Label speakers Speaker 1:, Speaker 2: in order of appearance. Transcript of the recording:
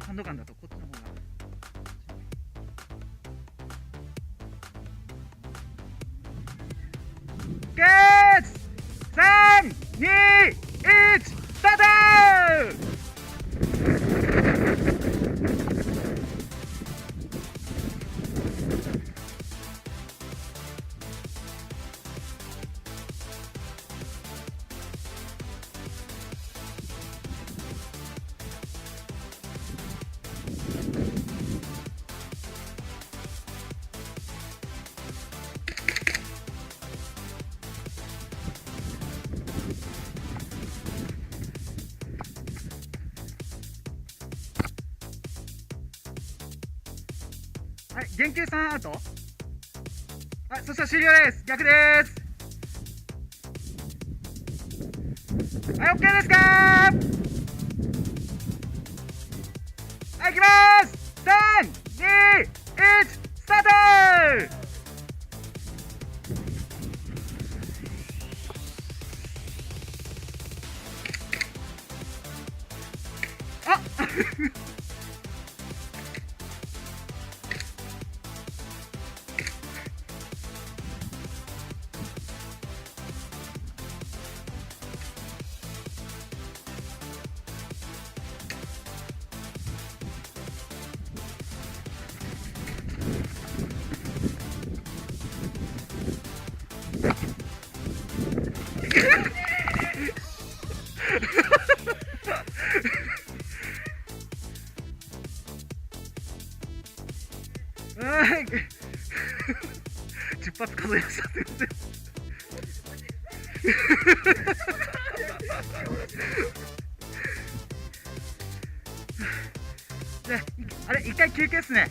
Speaker 1: ハンドガンだとこっちの方が。ゲーツ3、2、1、スタート。はい、減給3アウト。はい、そしたら終了です。逆です。はい、OK ですか。はい、いきます。3、2、1、スタート。あ10発数えました。すいません。じゃあ、あれ、一回休憩っすね。